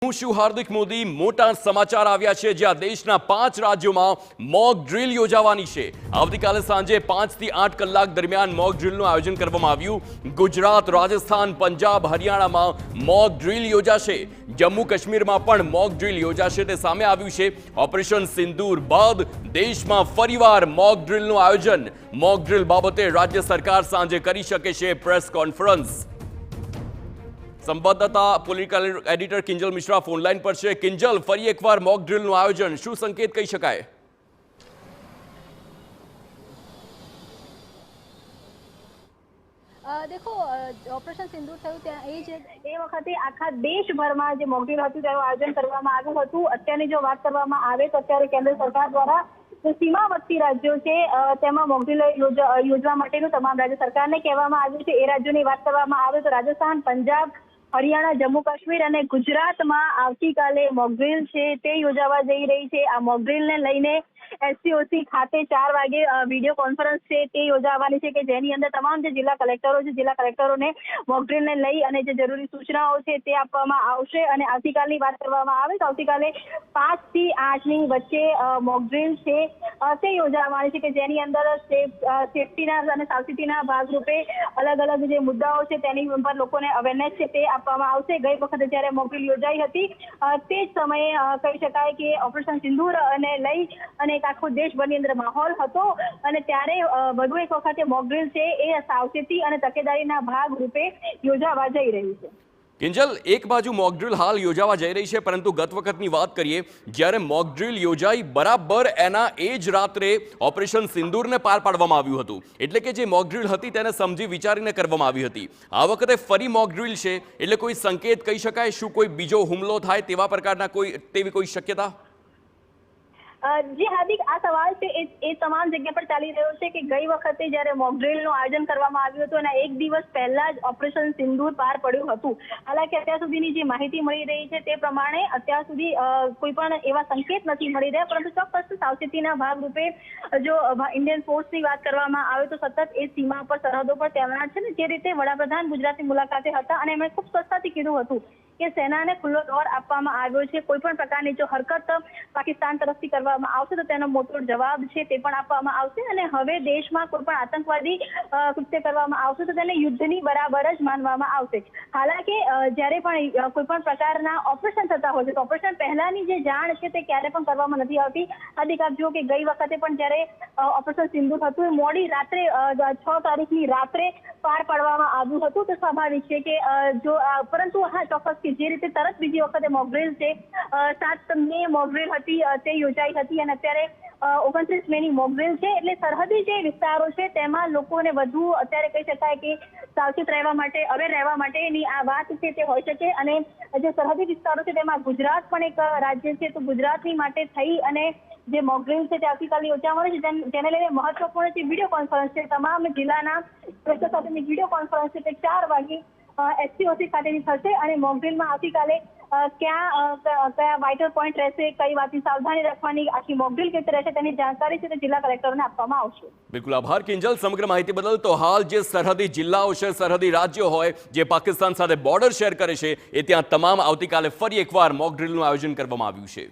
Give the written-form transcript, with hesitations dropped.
હું છું હાર્દિક મોદી। મોટા સમાચાર આવ્યા છે જ્યાં દેશના 5 રાજ્યોમાં મોક ડ્રીલ યોજાવાની છે। આવતીકાલે સાંજે 5 થી 8 કલાક દરમિયાન મોક ડ્રીલનું આયોજન કરવામાં આવ્યું। ગુજરાત, રાજસ્થાન, પંજાબ, હરિયાણામાં મોક ડ્રીલ યોજાશે। જમ્મુ કાશ્મીરમાં પણ મોક ડ્રીલ યોજાશે તે સામે આવ્યું છે। ઓપરેશન સિંદૂર બાદ દેશમાં ફરીવાર મોક ડ્રીલનું આયોજન। મોક ડ્રીલ બાબતે રાજ્ય સરકાર સાંજે કરી શકે છે પ્રેસ કોન્ફરન્સ। संवाददाता political editor Kinjal Mishra phone line पर है। किंजल, फरी एक बार मॉक ड्रिलનું આયોજન શું સંકેત કહી શકાય? देखो, ऑपरेशन सिंदूर थયું ત્યાં એ વખતે આખા દેશભરમાં જે મોક ડ્રીલ હતું તેનું આયોજન કરવામાં આવ્યું હતું। અત્યારની જો વાત કરવામાં આવે તો અત્યારે કેન્દ્ર સરકાર દ્વારા જે સીમાવર્તી રાજ્યો છે તેમાં મોક ડ્રીલ યોજવા માટેનું તમામ રાજ્ય સરકારને કહેવામાં આવ્યું છે। એ રાજ્યોની વાત કરવામાં આવે તો રાજસ્થાન, પંજાબ, હરિયાણા, જમ્મુ કાશ્મીર અને ગુજરાતમાં આવતીકાલે મોક ડ્રીલ છે તે યોજાવા જઈ રહી છે। આ મોક ડ્રીલને લઈને એસસીઓસી ખાતે 4 વાગે વિડીયો કોન્ફરન્સ છે તે યોજાવાની છે કે જેની અંદર તમામ જે જિલ્લા કલેક્ટરો છે જિલ્લા કલેક્ટરોને મોક ડ્રીલને લઈ અને જે જરૂરી સૂચનાઓ છે તે આપવામાં આવશે। અને આવતીકાલની વાત કરવામાં આવે તો આવતીકાલે 5 થી 8 ની વચ્ચે મોક ડ્રીલ છે તે યોજાવાની છે કે જેની અંદર સેફટીના અને સાવચેતીના ભાગરૂપે અલગ અલગ જે મુદ્દાઓ છે તેની પર લોકોને અવેરનેસ છે તે આપવામાં આવશે। ગઈ વખતે જ્યારે મોક ડ્રીલ યોજાઈ હતી તે જ સમયે કહી શકાય કે ઓપરેશન સિંદૂર અને લઈ અને એક આખો દેશભરની અંદર માહોલ હતો અને ત્યારે વધુ એક વખતે મોક ડ્રીલ છે એ સાવચેતી અને તકેદારીના ભાગ રૂપે યોજાવા જઈ રહી છે। કિંજલ, એક બાજુ મોક ડ્રીલ હાલ યોજાવા જઈ રહી છે પરંતુ ગત વખતની વાત કરીએ જ્યારે મોક ડ્રીલ યોજાઈ બરાબર એના એ જ રાત્રે ઓપરેશન સિંદૂરને પાર પાડવામાં આવ્યું હતું। એટલે કે જે મોક ડ્રીલ હતી તેને સમજી વિચારીને કરવામાં આવી હતી। આ વખતે ફરી મોક ડ્રીલ છે એટલે કોઈ સંકેત કહી શકાય? શું કોઈ બીજો હુમલો થાય તેવા પ્રકારના તેવી કોઈ શક્યતા? જી હાર્દિક, આ સવાલ છે એ તમામ જગ્યા પર ચાલી રહ્યો છે કે ગઈ વખતે જ્યારે મોક ડ્રીલનું આયોજન કરવામાં આવ્યું હતું અને એક દિવસ પહેલા જ ઓપરેશન સિંદૂર પાર પડ્યું હતું। હાલાકી અત્યાર સુધીની જે માહિતી મળી રહી છે તે પ્રમાણે અત્યાર સુધી કોઈ પણ એવા સંકેત નથી મળી રહ્યા પરંતુ ચોક્કસ સાવચેતીના ભાગરૂપે જો ઇન્ડિયન ફોર્સની વાત કરવામાં આવે તો સતત એ સીમા પર સરહદો પર તૈનાત છે ને જે રીતે વડાપ્રધાન ગુજરાતની મુલાકાતે હતા અને એમણે ખૂબ સ્પષ્ટતાથી કીધું હતું કે સેનાને ખુલ્લો દોર આપવામાં આવ્યો છે। કોઈ પણ પ્રકારની જો હરકત પાકિસ્તાન તરફથી કરવામાં આવશે તો તેનો મોટો જવાબ છે તે પણ આપવામાં આવશે અને હવે દેશમાં કોઈ પણ આતંકવાદી કૃત્ય કરવામાં આવશે તો તેને યુદ્ધની બરાબર જ માનવામાં આવશે। હાલાકી જ્યારે પણ કોઈ પણ પ્રકારના ઓપરેશન થતા હોય છે તો ઓપરેશન પહેલાની જે જાણ છે તે ક્યારે પણ કરવામાં નથી આવતી। હાર્દિક, આપ જુઓ કે ગઈ વખતે પણ જ્યારે ઓપરેશન સિંદૂર હતું એ મોડી રાત્રે 6 તારીખની રાત્રે પાર પાડવામાં આવ્યું હતું તો સ્વાભાવિક છે કે જો પરંતુ હા ચોક્કસ જે રીતે તરત બીજી વખતે મોક ડ્રીલ છે 7 મે મોક ડ્રીલ હતી તે યોજાઈ હતી અને અત્યારે 29 મેની મોક ડ્રીલ છે એટલે સરહદી જે વિસ્તારો છે તેમાં લોકોને વધુ અત્યારે કહી શકાય કે સાવચેત રહેવા માટે અવેર રહેવા માટેની આ વાત છે તે હોઈ શકે। અને જે સરહદી વિસ્તારો છે તેમાં ગુજરાત પણ એક રાજ્ય છે તો ગુજરાતની માટે થઈ અને જે મોક ડ્રીલ છે તે આવતીકાલે યોજાવાની છે જેને લઈને મહત્વપૂર્ણ જે વિડીયો કોન્ફરન્સ છે તમામ જિલ્લાના કલેક્ટર સાથેની વિડીયો કોન્ફરન્સ છે તે 4 વાગે એસસીઓસી ખાતેની થશે અને મોક ડ્રીલમાં આવતીકાલે કયા વાઇટલ પોઈન્ટ રહેશે, કઈ વાતની સાવધાની રાખવાની, આખી મોક ડ્રીલ કેવી રહેશે તેની જાણકારી છે તે જિલ્લા કલેક્ટરોને આપવામાં આવશે। બિલકુલ આભાર કિંજલ સમગ્ર માહિતી બદલ। તો હાલ જે સરહદી જિલ્લાઓ છે, સરહદી રાજ્યો હોય જે પાકિસ્તાન સાથે બોર્ડર શેર કરે છે એ ત્યાં તમામ આવતીકાલે ફરી એકવાર મોક ડ્રીલનું આયોજન કરવામાં આવ્યું છે।